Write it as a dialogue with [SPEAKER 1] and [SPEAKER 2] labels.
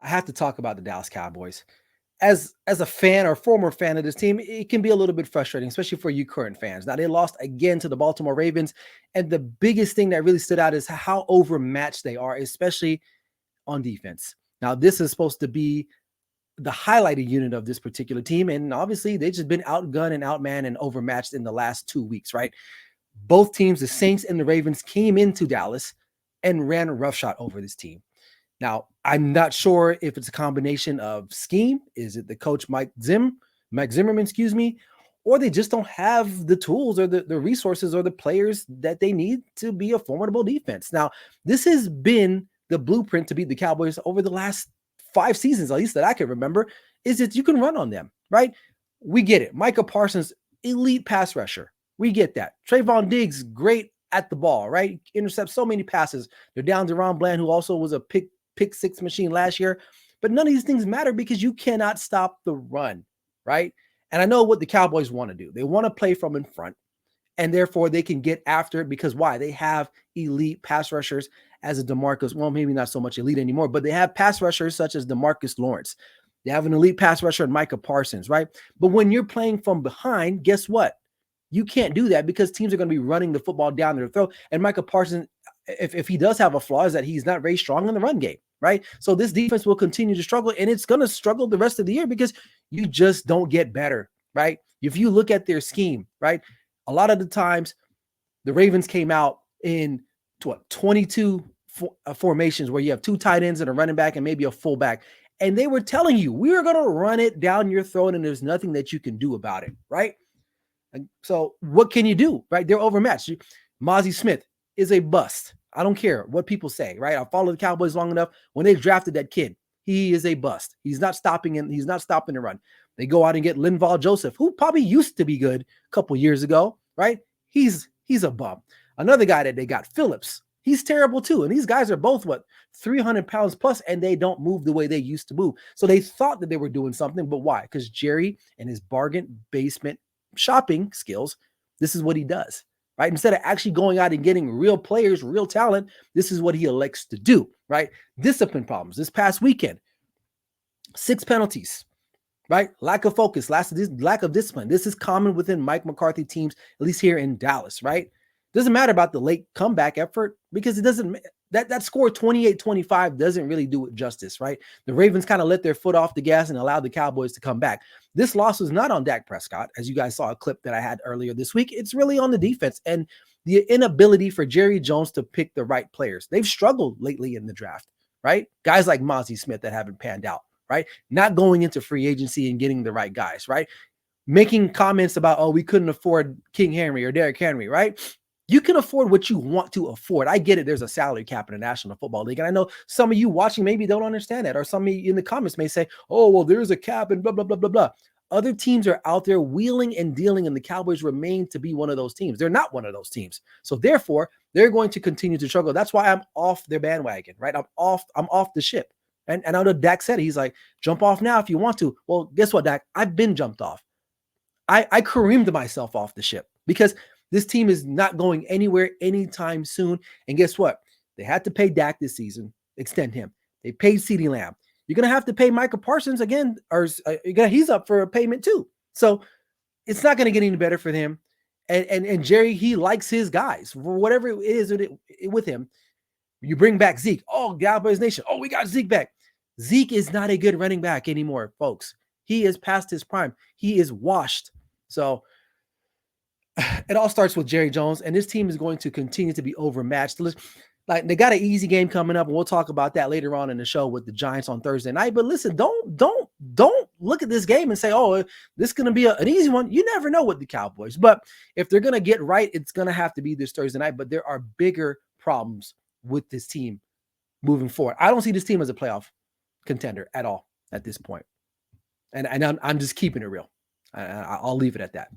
[SPEAKER 1] I have to talk about the Dallas Cowboys. As a fan or former fan of this team, it can be a little bit frustrating, especially for you current fans. Now they lost again to the Baltimore Ravens, and the biggest thing that really stood out is how overmatched they are, especially on defense. Now this is supposed to be the highlighted unit of this particular team, and obviously they've just been outgunned and outmanned and overmatched in the last 2 weeks, right? Both teams, the Saints and the Ravens, came into Dallas and ran a roughshod over this team. Now, I'm not sure if it's a combination of scheme. Is it the coach Mike Zimmerman, excuse me, or they just don't have the tools or the resources or the players that they need to be a formidable defense. Now, this has been the blueprint to beat the Cowboys over the last 5 seasons, at least that I can remember, is that you can run on them, right? We get it. Micah Parsons, elite pass rusher. We get that. Trayvon Diggs, great at the ball, right? Intercepts so many passes. They're down to Ron Bland, who also was a pick six machine last year. But none of these things matter because you cannot stop the run, right? And I know what the Cowboys want to do. They want to play from in front, and therefore they can get after it because why? They have elite pass rushers as a DeMarcus. Well, maybe not so much elite anymore, but they have pass rushers such as DeMarcus Lawrence. They have an elite pass rusher in Micah Parsons, right? But when you're playing from behind, guess what? You can't do that because teams are going to be running the football down their throat. And Micah Parsons, if he does have a flaw, is that he's not very strong in the run game, right? So this defense will continue to struggle, and it's going to struggle the rest of the year because you just don't get better, right? If you look at their scheme, right, a lot of the times the Ravens came out in 22 formations where you have 2 tight ends and a running back and maybe a fullback. And they were telling you, we are going to run it down your throat and there's nothing that you can do about it, right? And so what can you do, right? They're overmatched. Mozzie Smith is a bust. I don't care what people say, right? I followed the Cowboys long enough. When they drafted that kid, he is a bust. He's not stopping and he's not stopping the run. They go out and get Linval Joseph, who probably used to be good a couple years ago, right? He's a bum. Another guy that they got, Phillips, he's terrible too. And these guys are both 300 pounds plus, and they don't move the way they used to move. So they thought that they were doing something, but why? Because Jerry and his bargain basement shopping skills, this is what he does, right? Instead of actually going out and getting real players, real talent, this is what he elects to do, right? Discipline problems. This past weekend, 6 penalties, right? Lack of focus, lack of discipline. This is common within Mike McCarthy teams, at least here in Dallas, right? Doesn't matter about the late comeback effort because it doesn't, that score 28-25 doesn't really do it justice, right? The Ravens kind of let their foot off the gas and allowed the Cowboys to come back. This loss was not on Dak Prescott, as you guys saw a clip that I had earlier this week. It's really on the defense and the inability for Jerry Jones to pick the right players. They've struggled lately in the draft, right? Guys like Mozzie Smith that haven't panned out, right? Not going into free agency and getting the right guys, right? Making comments about, oh, we couldn't afford King Henry or Derrick Henry, right? You can afford what you want to afford. I get it. There's a salary cap in the National Football League. And I know some of you watching maybe don't understand that. Or some of you in the comments may say, oh, well, there's a cap and blah, blah, blah, blah, blah. Other teams are out there wheeling and dealing, and the Cowboys remain to be one of those teams. They're not one of those teams. So therefore, they're going to continue to struggle. That's why I'm off their bandwagon, right? I'm off the ship. And I know Dak said, he's like, jump off now if you want to. Well, guess what, Dak? I've been jumped off. I Kareemed myself off the ship because this team is not going anywhere anytime soon. And guess what? They had to pay Dak this season, extend him. They paid CeeDee Lamb. You're going to have to pay Micah Parsons again, or he's up for a payment too. So it's not going to get any better for him. And Jerry, he likes his guys. For whatever it is with him, you bring back Zeke. Oh, Cowboys Nation. Oh, we got Zeke back. Zeke is not a good running back anymore, folks. He is past his prime. He is washed. So it all starts with Jerry Jones, and this team is going to continue to be overmatched. Like they got an easy game coming up, and we'll talk about that later on in the show with the Giants on Thursday night. But listen, don't look at this game and say, "Oh, this is going to be an easy one." You never know with the Cowboys, but if they're going to get right, it's going to have to be this Thursday night. But there are bigger problems with this team moving forward. I don't see this team as a playoff contender at all at this point, and I'm just keeping it real. I'll leave it at that.